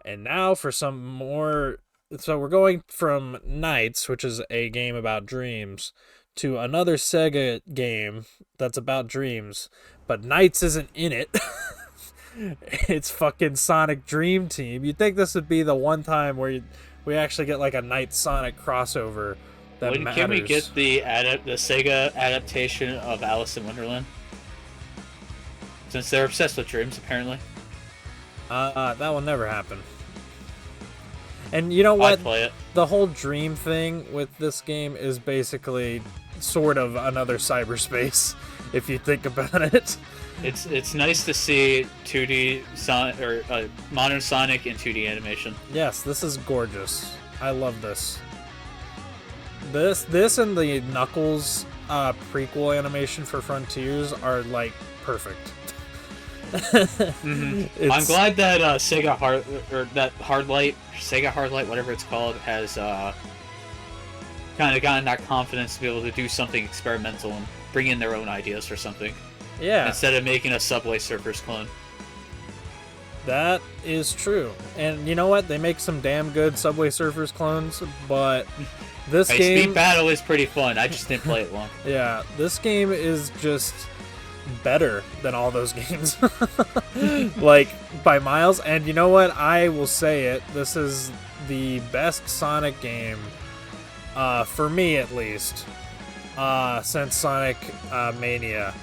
And now for some more. So we're going from Nights, which is a game about dreams, to another Sega game that's about dreams, but Nights isn't in it. It's fucking Sonic Dream Team. You'd think this would be the one time where we actually get like a Night Sonic crossover that When can we matters. get the Sega adaptation of Alice in Wonderland? Since they're obsessed with dreams, apparently. That will never happen. And you know I'd what? play it. The whole dream thing with this game is basically sort of another cyberspace, if you think about it. It's nice to see 2D Sonic or modern Sonic in 2D animation. Yes, this is gorgeous. I love this. This and the Knuckles prequel animation for Frontiers are like perfect. I'm glad that Sega Hardlight, whatever it's called, has kind of gotten that confidence to be able to do something experimental and bring in their own ideas for something Yeah, instead of making a Subway Surfers clone. that is true. And you know what? They make some damn good Subway Surfers clones, but this Hey, game, Speed Battle is pretty fun. I just didn't play it long. yeah, this game is just better than all those games. Like by miles. And you know what? I will say it. This is the best Sonic game, for me at least, since Sonic Mania,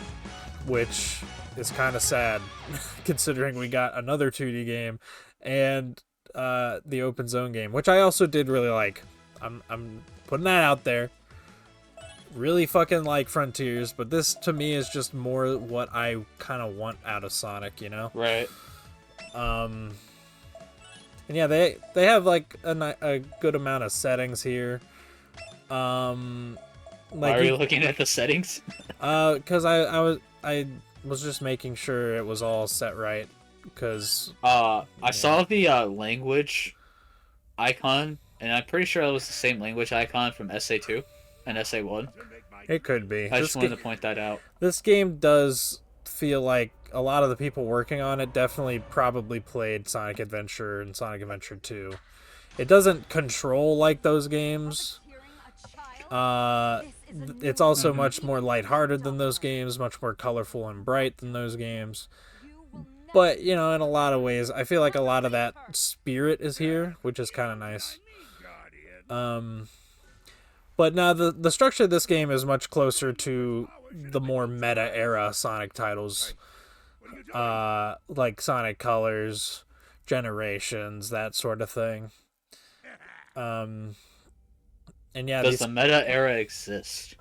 which is kind of sad considering we got another 2D game and the open zone game, which I also did really like. I'm putting that out there. Really fucking like Frontiers, but this to me is just more what I kind of want out of Sonic, you know? Right. And yeah, they have like a good amount of settings here. Like Why are you looking at the settings? cuz I was just making sure it was all set right cuz I saw the language icon, and I'm pretty sure it was the same language icon from SA2 and SA1. it could be. I just wanted to point that out. This game does feel like a lot of the people working on it definitely probably played Sonic Adventure and Sonic Adventure 2. It doesn't control like those games. It's also much more lighthearted than those games, much more colorful and bright than those games. But, you know, in a lot of ways, I feel like a lot of that spirit is here, which is kind of nice. But now the structure of this game is much closer to the more meta era Sonic titles, like Sonic Colors, Generations, that sort of thing. And yeah, Does the meta era exist?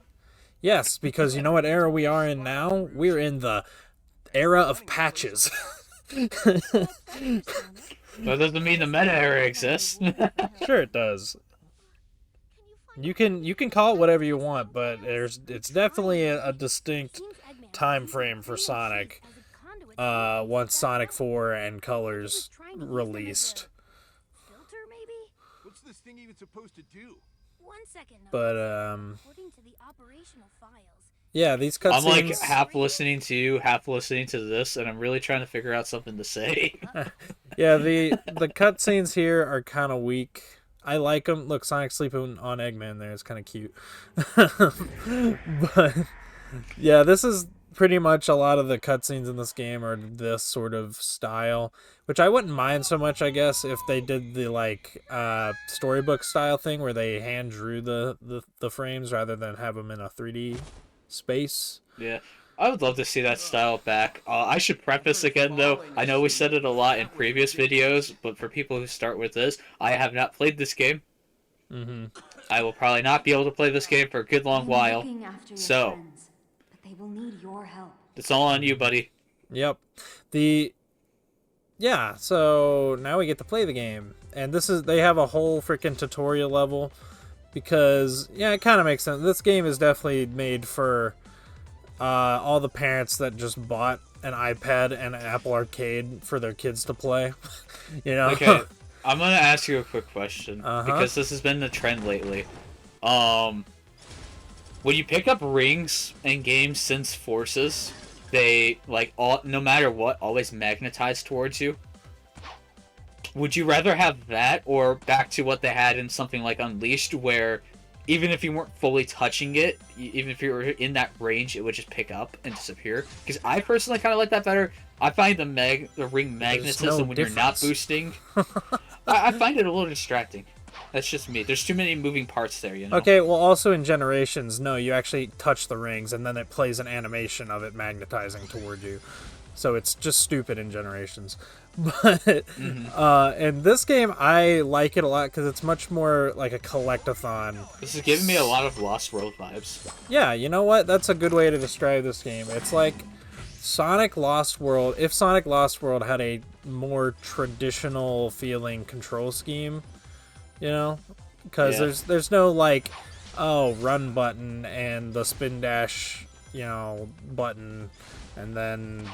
yes, because you know what era we are in now? We're in the era of patches. That doesn't mean the meta era exists. Sure, it does. You can call it whatever you want, but it's definitely a distinct time frame for Sonic. Once Sonic 4 and Colors released. Filter, maybe? What's this thing even supposed to do? One second. But According to the operational files, yeah, these I'm like cutscenes. half listening to you, half listening to this, and I'm really trying to figure out something to say. Yeah, the cutscenes here are kind of weak. I like them. Look, Sonic sleeping on Eggman there is kind of cute. But yeah, this is pretty much a lot of the cutscenes in this game are this sort of style, which I wouldn't mind so much, I guess, if they did the like storybook style thing where they hand drew the frames rather than have them in a 3D space. Yeah. I would love to see that style back. I should preface again, though. I know we said it a lot in previous videos, but for people who start with this, I have not played this game. I will probably not be able to play this game for a good long while. Looking after your So, friends, but they will need your help. it's all on you, buddy. Yep. Yeah, so now we get to play the game. And they have a whole freaking tutorial level because yeah, it kind of makes sense. This game is definitely made for all the parents that just bought an iPad and an Apple Arcade for their kids to play. You know? Okay, I'm gonna ask you a quick question Uh-huh. because this has been the trend lately. When you pick up rings in games since Forces, they no matter what always magnetize towards you. would you rather have that or back to what they had in something like Unleashed, where even if you weren't fully touching it, even if you were in that range, it would just pick up and disappear? Because I personally kind of like that better. I find the ring magnetism when you're not boosting, I find it a little distracting. That's just me. There's too many moving parts there, you know? Okay, well, also in Generations, no, you actually touch the rings, and then it plays an animation of it magnetizing toward you. So it's just stupid in Generations. But in this game, I like it a lot because it's much more like a collectathon. This is giving me a lot of Lost World vibes. Yeah, you know what? That's a good way to describe this game. It's like Sonic Lost World. If Sonic Lost World had a more traditional feeling control scheme, you know, because there's no like, oh, run button and the spin dash, you know, button, and then,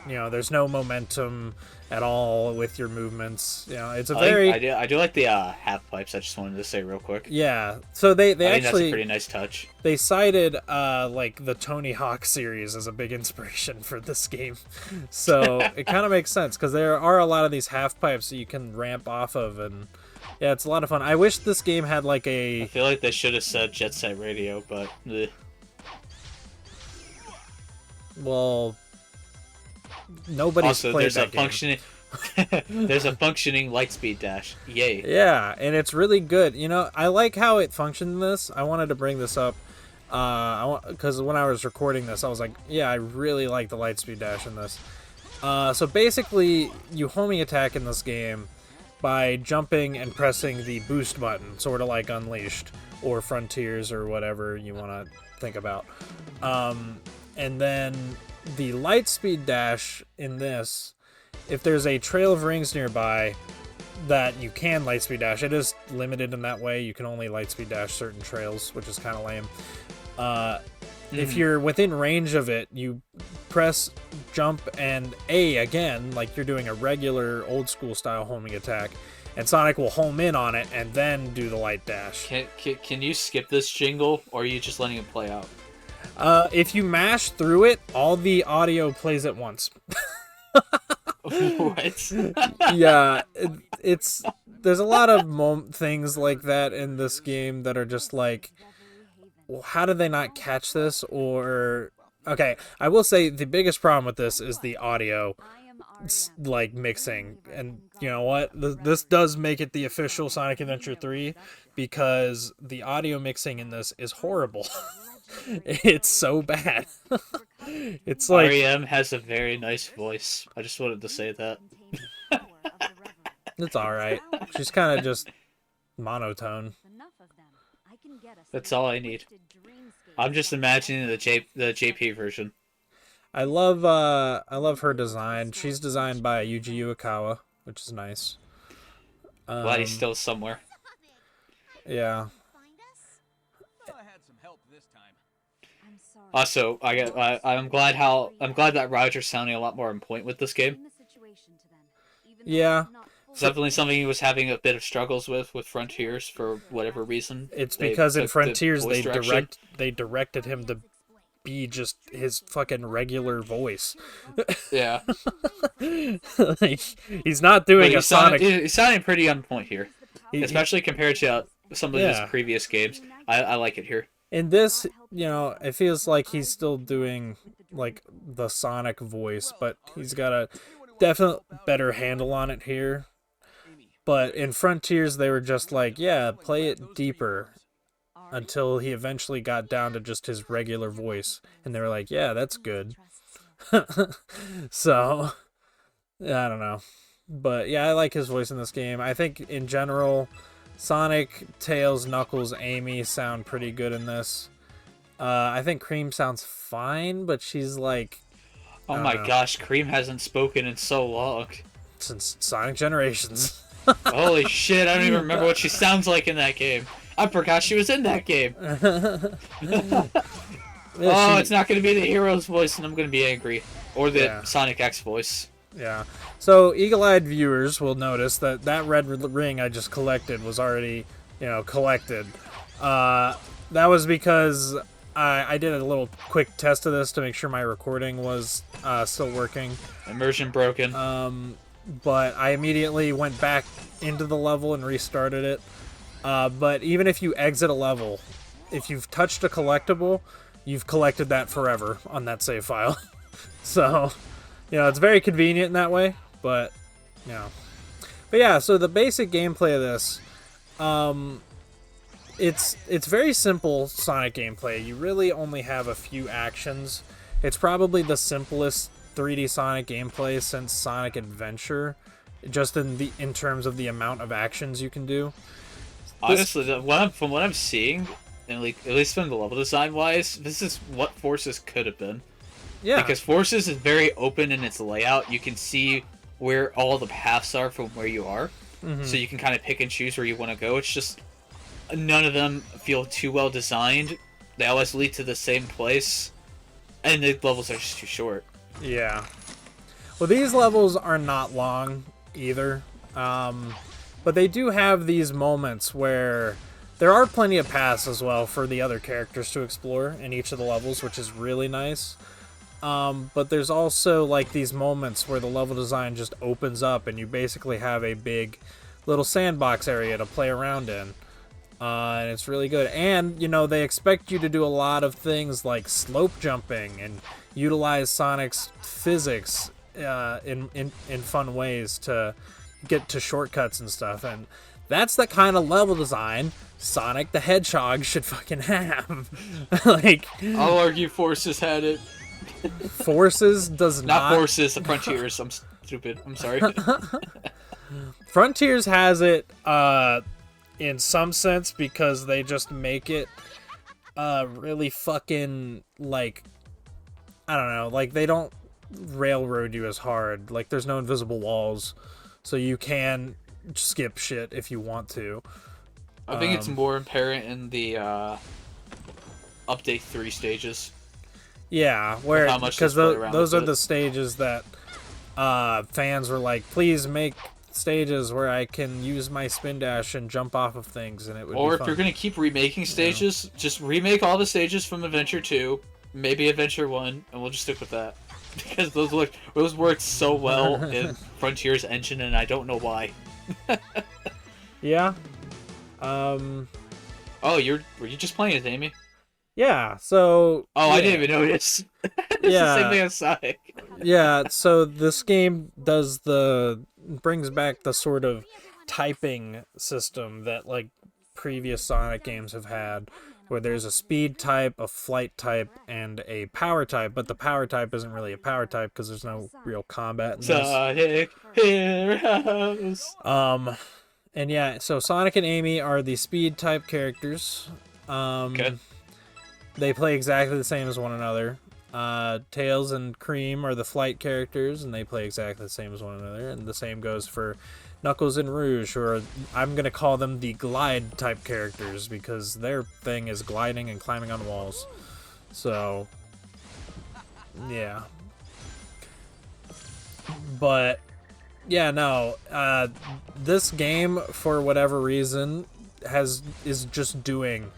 you know, there's no momentum at all with your movements. You know, it's a I do like the half pipes. I just wanted to say real quick. Yeah. So they I think actually, that's a pretty nice touch. they cited like the Tony Hawk series as a big inspiration for this game. So it kind of makes sense because there are a lot of these half pipes that you can ramp off of, and yeah, it's a lot of fun. I wish this game had like I feel like they should have said Jet Set Radio, but well, nobody's also played there's that a game. functioning there's a functioning Lightspeed dash. Yay. Yeah, and it's really good. You know, I like how it functioned in this. I wanted to bring this up because when I was recording this, I was like, yeah, I really like the Lightspeed dash in this. So basically, you homing attack in this game by jumping and pressing the boost button, sort of like Unleashed or Frontiers or whatever you want to think about. And then the Lightspeed dash in this, if there's a trail of rings nearby that you can Lightspeed dash, it is limited in that way. You can only Lightspeed dash certain trails, which is kind of lame. If you're within range of it, you press jump and A again, like you're doing a regular old school style homing attack, and Sonic will home in on it and then do the light dash. Can you skip this jingle, or are you just letting it play out? If you mash through it, all the audio plays at once. What? Yeah, it's there's a lot of things like that in this game that are just like, well, how did they not catch this? Or okay, I will say the biggest problem with this is the audio, like mixing, and you know what? This does make it the official Sonic Adventure 3 because the audio mixing in this is horrible. It's so bad. It's like REM has a very nice voice. I just wanted to say that. it's all right. She's kind of just monotone. That's all I need. I'm just imagining the JP version. I love her design. She's designed by Yuji Uekawa, which is nice. Glad he's still somewhere. Yeah. I had some help this time. Also, I'm glad that Roger's sounding a lot more on point with this game. Yeah. It's definitely something he was having a bit of struggles with Frontiers for whatever reason. It's because in took the Frontiers voice direction. they directed him to be just his fucking regular voice. Yeah. Like, he's not doing a Sonic. He's sounding pretty on point here, especially compared to some of his previous games. I like it here. In this, you know, it feels like he's still doing like the Sonic voice, but he's got a definite better handle on it here. But in Frontiers, they were just like, yeah, play it deeper, until he eventually got down to just his regular voice, and they were like, yeah, that's good. So, I don't know. But yeah, I like his voice in this game. I think in general, Sonic, Tails, Knuckles, Amy sound pretty good in this. I think Cream sounds fine, but she's like... Oh my gosh, Cream hasn't spoken in so long. Since Sonic Generations. Holy shit, I don't even remember what she sounds like in that game. I forgot she was in that game. It's not going to be the hero's voice, and I'm going to be angry. Or the Sonic X voice. Yeah. So, eagle-eyed viewers will notice that that red ring I just collected was already, you know, collected. That was because I did a little quick test of this to make sure my recording was still working. Immersion broken. but I immediately went back into the level and restarted it. But even if you exit a level, if you've touched a collectible, you've collected that forever on that save file. So, it's very convenient in that way, but, But yeah, so the basic gameplay of this, it's very simple Sonic gameplay. You really only have a few actions. It's probably the simplest 3D Sonic gameplay since Sonic Adventure, just in terms of the amount of actions you can do. Honestly, from what I'm seeing, and at least from the level design wise, this is what Forces could have been. Yeah. Because Forces is very open in its layout. You can see where all the paths are from where you are, so you can kind of pick and choose where you want to go. It's just none of them feel too well designed. They always lead to the same place, and the levels are just too short. Yeah. Well, these levels are not long either, but they do have these moments where there are plenty of paths as well for the other characters to explore in each of the levels, which is really nice. But there's also like these moments where the level design just opens up and you basically have a big little sandbox area to play around in. And it's really good. And, they expect you to do a lot of things like slope jumping and utilize Sonic's physics in fun ways to get to shortcuts and stuff. And that's the kind of level design Sonic the Hedgehog should fucking have. I'll argue Forces had it. Forces does not. Not Forces, the Frontiers. I'm stupid. I'm sorry. Frontiers has it in some sense because they just make it really fucking I don't know, they don't railroad you as hard. There's no invisible walls, so you can skip shit if you want to. I think it's more apparent in the update 3 stages. Yeah, because those are the stages that fans were like, please make stages where I can use my spin dash and jump off of things, and it would. Or be if fun. you're gonna keep remaking stages, just remake all the stages from Adventure 2, maybe Adventure 1, and we'll just stick with that. Because those worked so well in Frontier's engine, and I don't know why. Yeah. Oh, were you just playing it, Amy? Yeah, so... Oh, yeah. I didn't even notice. It's Yeah. the same thing as Sonic. Yeah, so this game brings back the sort of typing system that, previous Sonic games have had, where there's a speed type, a flight type, and a power type, but the power type isn't really a power type because there's no real combat in this. Sonic Heroes! And yeah, so Sonic and Amy are the speed type characters. Okay. They play exactly the same as one another. Tails and Cream are the flight characters, and they play exactly the same as one another. And the same goes for Knuckles and Rouge, or I'm going to call them the glide type characters, because their thing is gliding and climbing on walls. So, yeah. But, yeah, no. This game, for whatever reason, is just doing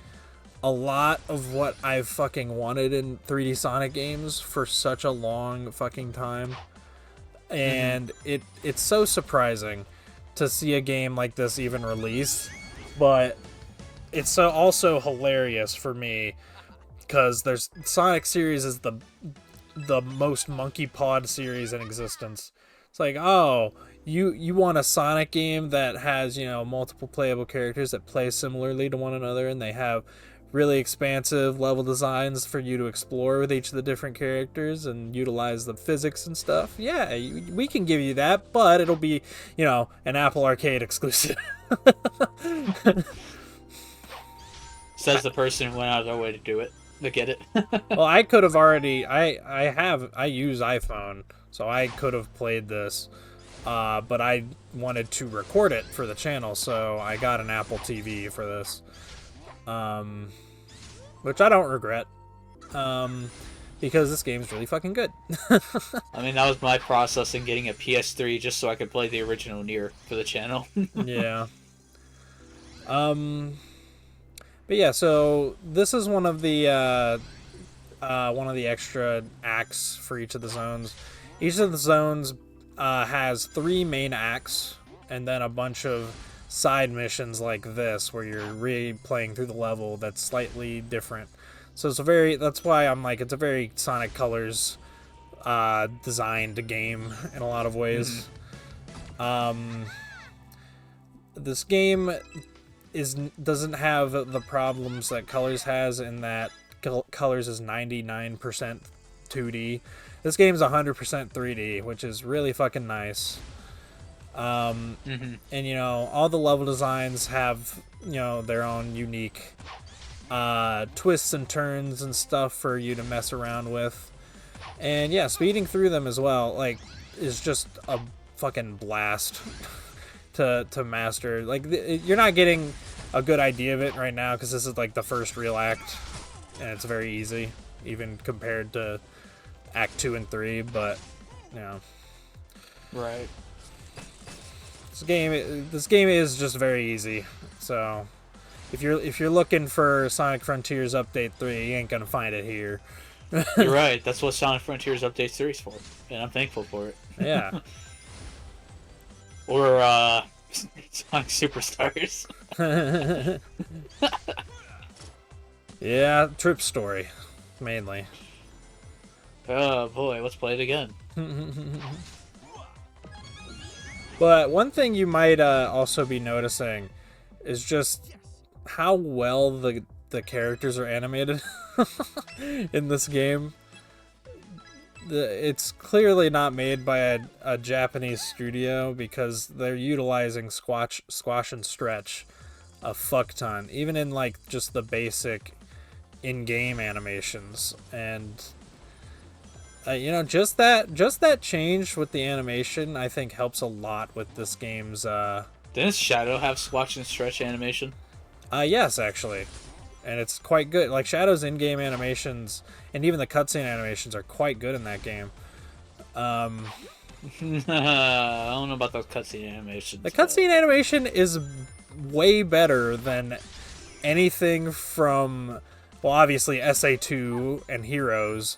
a lot of what I've fucking wanted in 3D Sonic games for such a long fucking time. And it's so surprising to see a game like this even released, but it's so also hilarious for me because there's Sonic series is the most monkey pod series in existence. It's like, oh, you want a Sonic game that has, multiple playable characters that play similarly to one another, and they have really expansive level designs for you to explore with each of the different characters and utilize the physics and stuff. Yeah, we can give you that, but it'll be, an Apple Arcade exclusive. Says the person who went out of their way to do it, to get it. Well, I could have already, I use iPhone, so I could have played this, but I wanted to record it for the channel, so I got an Apple TV for this. Which I don't regret, because this game's really fucking good. I mean, that was my process in getting a PS3 just so I could play the original Nier for the channel. Yeah. But yeah, so this is one of the extra acts for each of the zones. Each of the zones has 3 main acts and then a bunch of side missions like this where you're replaying through the level that's slightly different. So that's why I'm like, it's a very Sonic Colors designed game in a lot of ways. This game doesn't have the problems that Colors has in that Colors is 99% 2D. This game's 100% 3D, which is really fucking nice. And you know, all the level designs have, you know, their own unique twists and turns and stuff for you to mess around with. And yeah, speeding through them as well, like, is just a fucking blast to master. Like, you're not getting a good idea of it right now because this is like the first real act, and it's very easy, even compared to Act 2 and 3. But you know, Right. this game is just very easy. So if you're looking for Sonic Frontiers Update 3, you ain't gonna find it here. You're right. That's what Sonic Frontiers Update 3 is for, and I'm thankful for it. Yeah. Or Sonic Superstars. Yeah, Trip Story, mainly. Oh boy, let's play it again. But one thing you might also be noticing is just how well the characters are animated in this game. It's clearly not made by a Japanese studio because they're utilizing squash and stretch a fuck ton, even in like just the basic in-game animations. And you know, just that change with the animation, I think, helps a lot with this game's Didn't Shadow have squash and stretch animation? Yes, actually. And it's quite good. Like, Shadow's in-game animations and even the cutscene animations are quite good in that game. I don't know about those cutscene animations. The cutscene animation is way better than anything from, well, obviously SA2 and Heroes.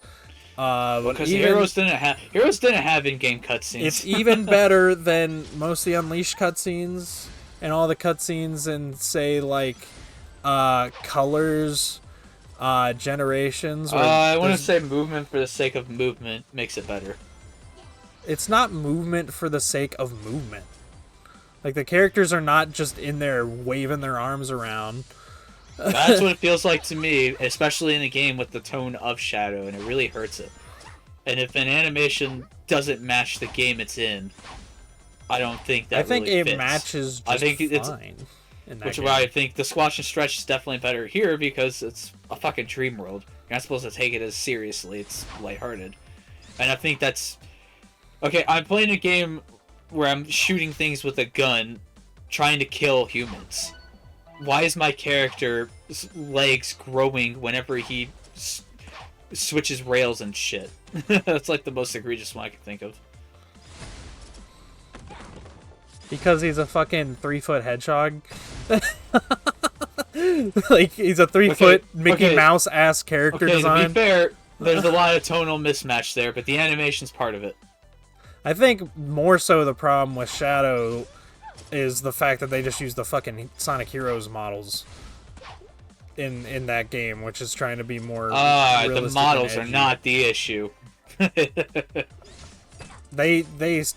Because Heroes didn't have in-game cutscenes. It's even better than most of the Unleashed cutscenes and all the cutscenes in, say, like, Colors, Generations. I want to say movement for the sake of movement makes it better. It's not movement for the sake of movement. Like, the characters are not just in there waving their arms around. That's what it feels like to me, especially in a game with the tone of Shadow, and it really hurts it. And if an animation doesn't match the game it's in, I don't think that really fits. It matches just fine. Which is why I think the squash and stretch is definitely better here, because it's a fucking dream world. You're not supposed to take it as seriously. It's lighthearted. And I think that's... Okay, I'm playing a game where I'm shooting things with a gun, trying to kill humans. Why is my character's legs growing whenever he switches rails and shit? That's like the most egregious one I can think of. Because he's a fucking 3-foot hedgehog. Like, he's a 3-foot Mickey Mouse ass character design. To be fair, there's a lot of tonal mismatch there, but the animation's part of it. I think more so the problem with Shadow is the fact that they just use the fucking Sonic Heroes models in that game, which is trying to be more realistic. The models are not the issue. They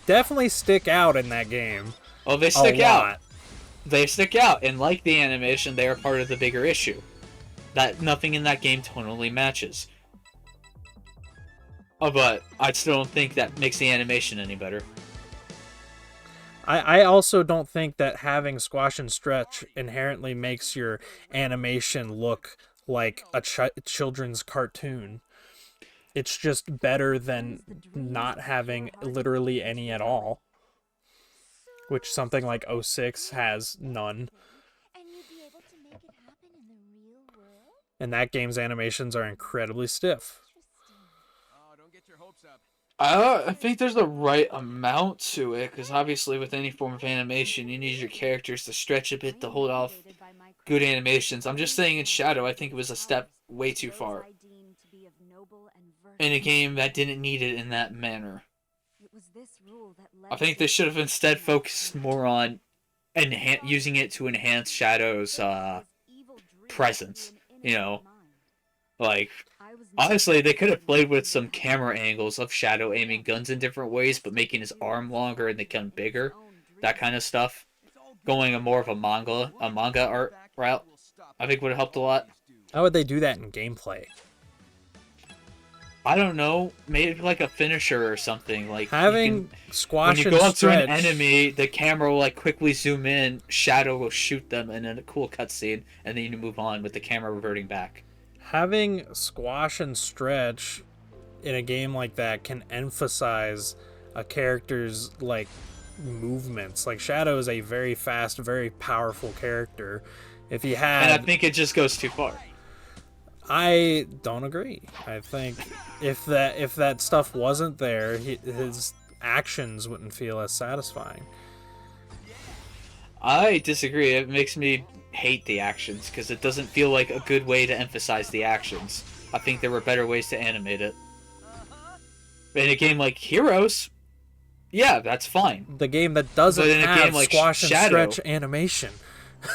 definitely stick out in that game. Oh, they stick out. They stick out, and like the animation, they are part of the bigger issue. That nothing in that game tonally matches. Oh, but I still don't think that makes the animation any better. I also don't think that having squash and stretch inherently makes your animation look like a children's cartoon. It's just better than not having literally any at all. Which something like 06 has none. And you'd be able to make it happen in the real world? And that game's animations are incredibly stiff. Oh, don't get your hopes up. I think there's the right amount to it, because obviously with any form of animation, you need your characters to stretch a bit to hold off good animations. I'm just saying in Shadow, I think it was a step way too far. In a game that didn't need it in that manner. It was this this rule that I think they should have instead focused more on using it to enhance Shadow's presence. You know, like honestly, they could have played with some camera angles of Shadow aiming guns in different ways, but making his arm longer and they become bigger, that kind of stuff. Going a more of a manga art route, I think would have helped a lot. How would they do that in gameplay? I don't know, maybe like a finisher or something. Like Having squash when you and go up to an stretch. enemy, the camera will like quickly zoom in, Shadow will shoot them, and then a cool cutscene, and then you move on with the camera reverting back. Having squash and stretch in a game like that can emphasize a character's like movements. Like Shadow is a very fast, very powerful character. If he had, And I think it just goes too far. I don't agree. I think if that stuff wasn't there, his actions wouldn't feel as satisfying. I disagree. It makes me hate the actions because it doesn't feel like a good way to emphasize the actions. I think there were better ways to animate it. In a game like Heroes, yeah, that's fine. The game that doesn't But in a have game like squash and Shadow- stretch animation.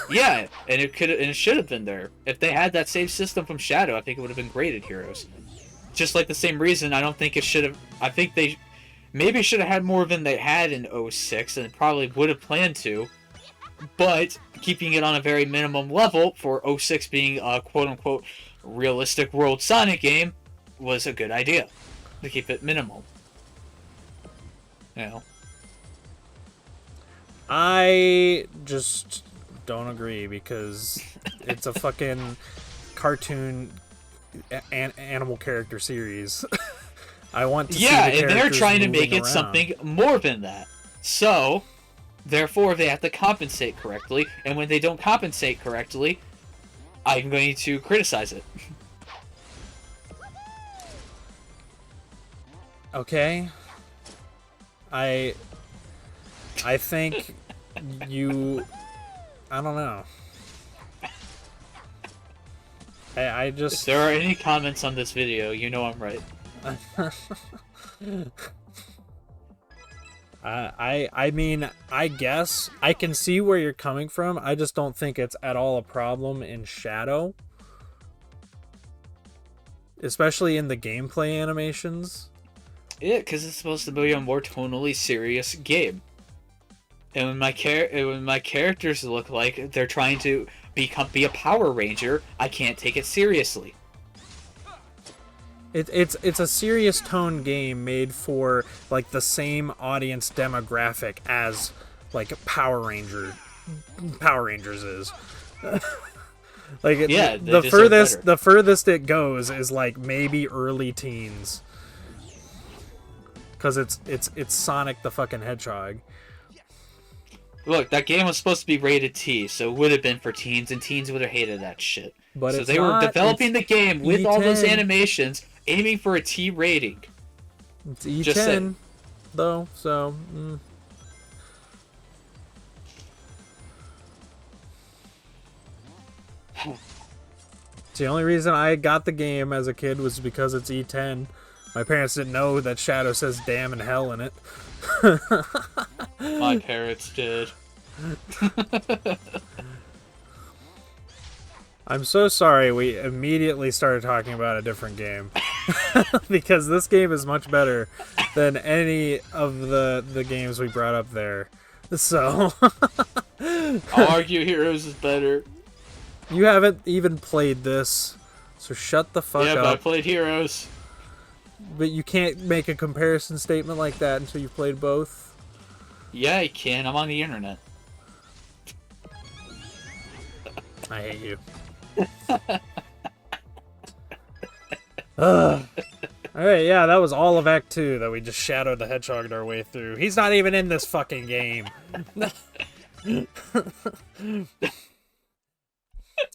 Yeah, and it should have been there. If they had that same system from Shadow, I think it would have been great at Heroes. Just like the same reason, I don't think it should have. I think they maybe should have had more than they had in 06, and probably would have planned to. But keeping it on a very minimum level for 06 being a quote-unquote realistic world Sonic game was a good idea. To keep it minimal. You know? I just don't agree because it's a fucking cartoon animal character series. I want to see Yeah, the and they're characters trying to moving make it around. something more than that. So, therefore, they have to compensate correctly, and when they don't compensate correctly, I'm going to criticize it. Okay. I think you. I don't know. I If just. there are any comments on this video, you know I'm right. I mean, I guess I can see where you're coming from. I just don't think it's at all a problem in Shadow. Especially in the gameplay animations. Yeah, because it's supposed to be a more tonally serious game. And when my characters look like they're trying to be a Power Ranger, I can't take it seriously. It's a serious tone game made for like the same audience demographic as like Power Rangers is. Like Yeah, they the deserve furthest better. the furthest it goes is like maybe early teens. Cuz it's Sonic the fucking Hedgehog. Look, that game was supposed to be rated T, so it would have been for teens, and teens would have hated that shit. But So it's they were not, developing the game with all those E10. animations, aiming for a T rating. It's E10 Just saying. though, so The only reason I got the game as a kid was because it's E10. My parents didn't know that Shadow says damn and hell in it. My parents did. I'm so sorry we immediately started talking about a different game. Because this game is much better than any of the games we brought up there. So I'll argue Heroes is better. you haven't even played this. So shut the fuck Yeah, but I up. played Heroes. But you can't make a comparison statement like that until you've played both. Yeah, I can. I'm on the internet. I hate you. Ugh. Alright, yeah, that was all of Act 2 that we just Shadowed the Hedgehog our way through. He's not even in this fucking game.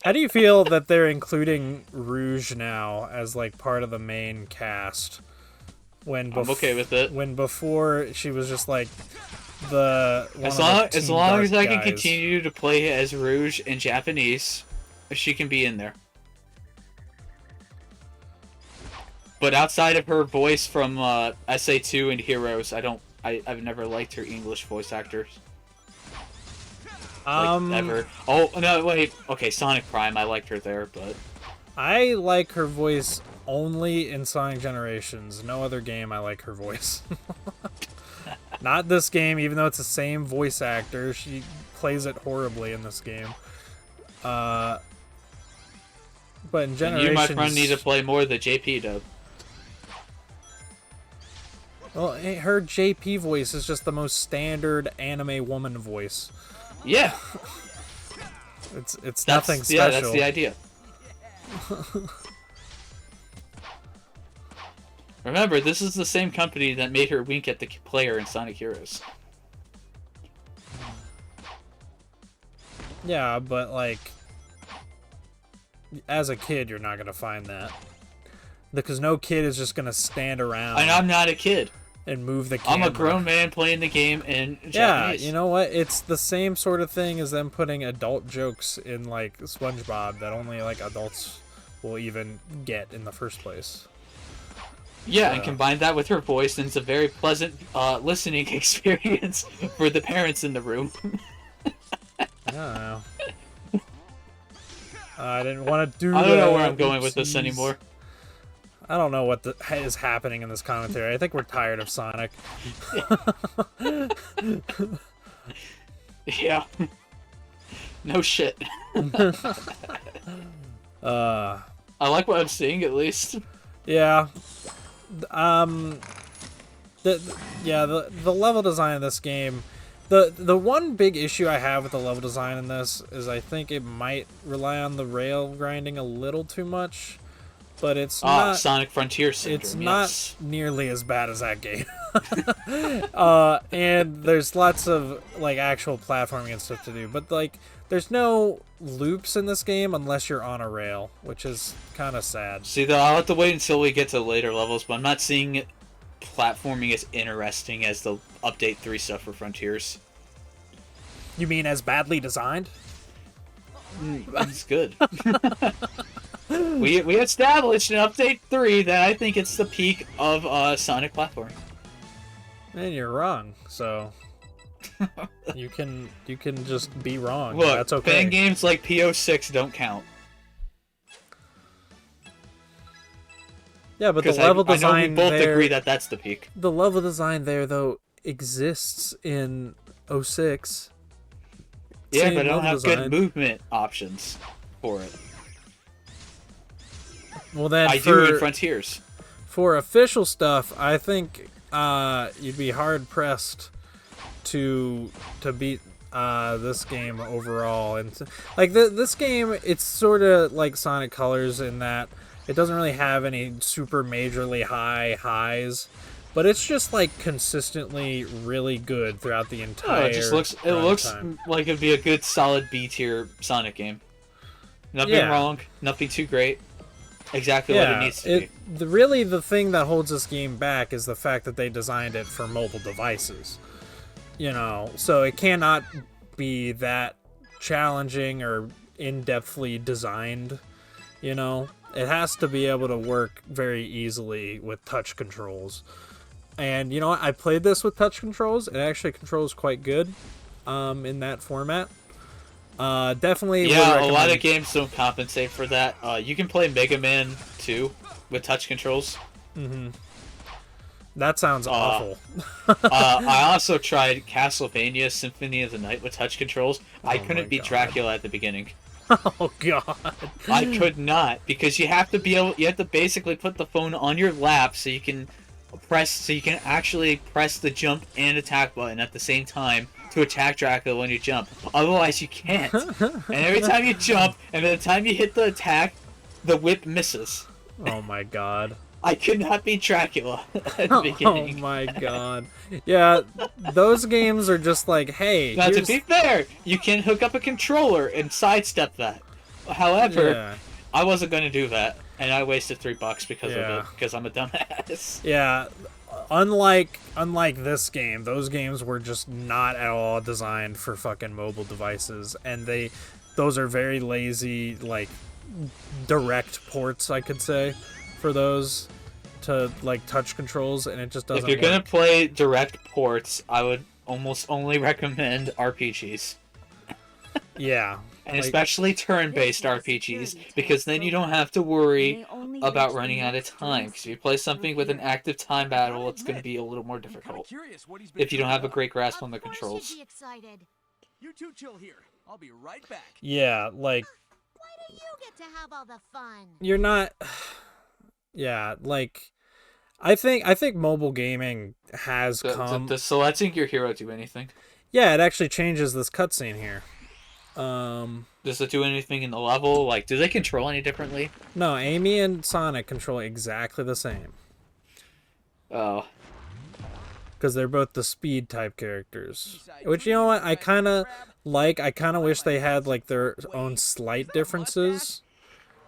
How do you feel that they're including Rouge now as like part of the main cast? When I'm okay with it. When before she was just like the one As of the long Team as Dark I can guys. continue to play as Rouge in Japanese, she can be in there. But outside of her voice from SA2 and Heroes, I I've never liked her English voice actors. Ever. Oh no, wait. Okay, Sonic Prime. I liked her there, but I like her voice only in Sonic Generations. No other game I like her voice. Not this game, even though it's the same voice actor. She plays it horribly in this game. But in Generations... You, my friend, need to play more of the JP dub. Well, her JP voice is just the most standard anime woman voice. Yeah. It's nothing special. Yeah, that's the idea. Remember, this is the same company that made her wink at the player in Sonic Heroes. Yeah, but like, as a kid, you're not gonna find that, because no kid is just gonna stand around. And I'm not a kid. And move the camera. I'm a grown man playing the game in Japanese. Yeah, you know what? It's the same sort of thing as them putting adult jokes in like SpongeBob that only like adults will even get in the first place. Yeah, and combine that with her voice, and it's a very pleasant listening experience for the parents in the room. I don't know. I didn't want to do that. I don't know where I'm going with this anymore. I don't know what is happening in this commentary. I think we're tired of Sonic. Yeah. No shit. I like what I'm seeing, at least. Yeah. The level design of this game, the one big issue I have with the level design in this is I think it might rely on the rail grinding a little too much, but it's not Sonic Frontier syndrome. It's not nearly as bad as that game. And there's lots of like actual platforming and stuff to do, but like there's no loops in this game unless you're on a rail, which is kind of sad. See, though, I'll have to wait until we get to later levels, but I'm not seeing platforming as interesting as the Update 3 stuff for Frontiers. You mean as badly designed? That's good. we established in Update 3 that I think it's the peak of Sonic platforming. And you're wrong, so you can just be wrong. Look, that's okay. fan games like PO6 don't count. Yeah, but the level design I know we both agree that that's the peak. The level design there, though, exists in 06. Yeah, but I don't have good movement options for it. Well, then I do in Frontiers. For official stuff, I think you'd be hard pressed to beat this game overall. And like this game, it's sort of like Sonic Colors in that it doesn't really have any super majorly high highs, but it's just like consistently really good throughout the entire. It looks like it'd be a good solid B tier Sonic game. Nothing wrong, nothing too great. Exactly what it needs to be. Really, the thing that holds this game back is the fact that they designed it for mobile devices. You know, so it cannot be that challenging or in-depthly designed. You know, it has to be able to work very easily with touch controls. And you know what? I played this with touch controls. It actually controls quite good in that format. Definitely. Yeah, a lot of games don't compensate for that. You can play Mega Man 2 with touch controls. Mm-hmm. That sounds awful. I also tried Castlevania Symphony of the Night with touch controls. I couldn't beat Dracula at the beginning. Oh god. I could not, because you have to basically put the phone on your lap so you can actually press the jump and attack button at the same time to attack Dracula when you jump. Otherwise you can't. And every time you jump and by the time you hit the attack, the whip misses. Oh my god. I could not beat Dracula at the beginning. Oh my god. Yeah, those games are just like, hey. Now, to be fair, you can hook up a controller and sidestep that. However, I wasn't going to do that, and I wasted $3 because of it, because I'm a dumbass. Yeah, unlike this game, those games were just not at all designed for fucking mobile devices, and those are very lazy, like, direct ports, I could say, for those to like touch controls, and it just doesn't. If you're gonna work. play direct ports, I would almost only recommend RPGs. Yeah, And like, especially turn-based RPGs, because then you don't have to worry about running out of time. Because if you play something with an active time battle, it's going to be a little more difficult if you don't have a great grasp on the controls. Be excited. You two chill here. I'll be right back. yeah, like Why do you get to have all the fun? you're not. Yeah, like I think mobile gaming has come. Does selecting your hero do anything? Yeah, it actually changes this cutscene here. Does it do anything in the level? Like, do they control any differently? No, Amy and Sonic control exactly the same Oh, because they're both the speed type characters. Which, you know what, I kind of like. I kind of wish they had like their own slight differences.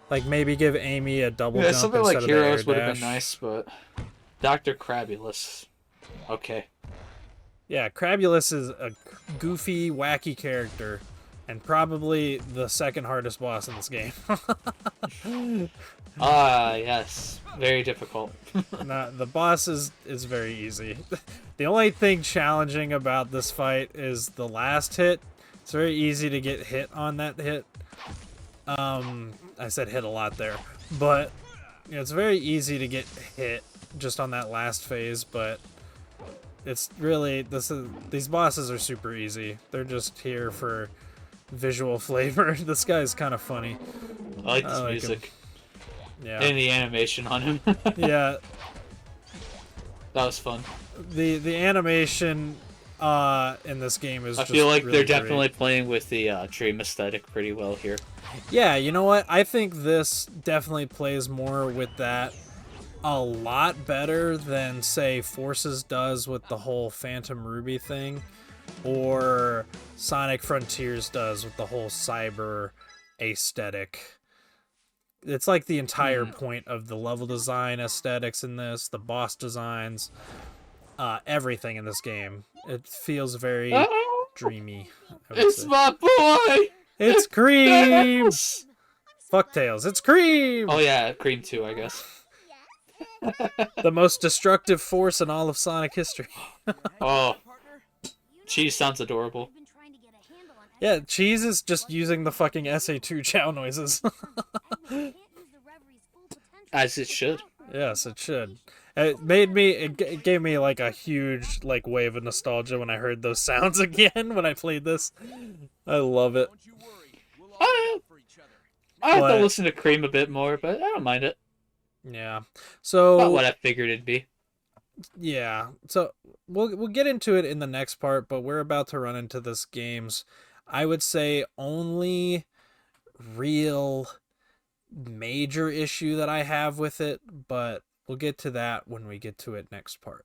Like maybe give Amy a double yeah, jump something instead like of the air heroes would have dash. been nice, but Dr. Crabulous. Okay. Yeah, Crabulous is a goofy, wacky character, and probably the second hardest boss in this game. Ah, yes. Very difficult. No, the boss is very easy. The only thing challenging about this fight is the last hit. It's very easy to get hit on that hit. I said hit a lot there, but you know, it's very easy to get hit just on that last phase, but it's really these bosses are super easy. They're just here for visual flavor. This guy's kind of funny. I like this I like music. Yeah. And the animation on him. Yeah, That was fun. the animation in this game is I just feel like really they're great. definitely playing with the dream aesthetic pretty well here. Yeah, you know what? I think this definitely plays more with that a lot better than, say, Forces does with the whole Phantom Ruby thing, or Sonic Frontiers does with the whole cyber aesthetic. It's like the entire point of the level design aesthetics in this, the boss designs, everything in this game. It feels very Oh, dreamy. I would it's say. my boy! It's Cream! Yes! Fucktails, it's Cream! Oh yeah, Cream 2, I guess. The most destructive force in all of Sonic history. Oh, Cheese sounds adorable. I've been trying to get a handle on Yeah, Cheese is just using the fucking SA2 chow noises. can't use the Reveries' full potential. As it should. Yes, it should. It gave me like a huge like wave of nostalgia when I heard those sounds again when I played this. I love it. Don't you worry. We'll all I, look out for each other. I have to But- listen to Cream a bit more, but I don't mind it. Yeah. About So what I figured it'd be. yeah. So we'll get into it in the next part, but we're about to run into this game's, I would say, only real major issue that I have with it, but we'll get to that when we get to it next part.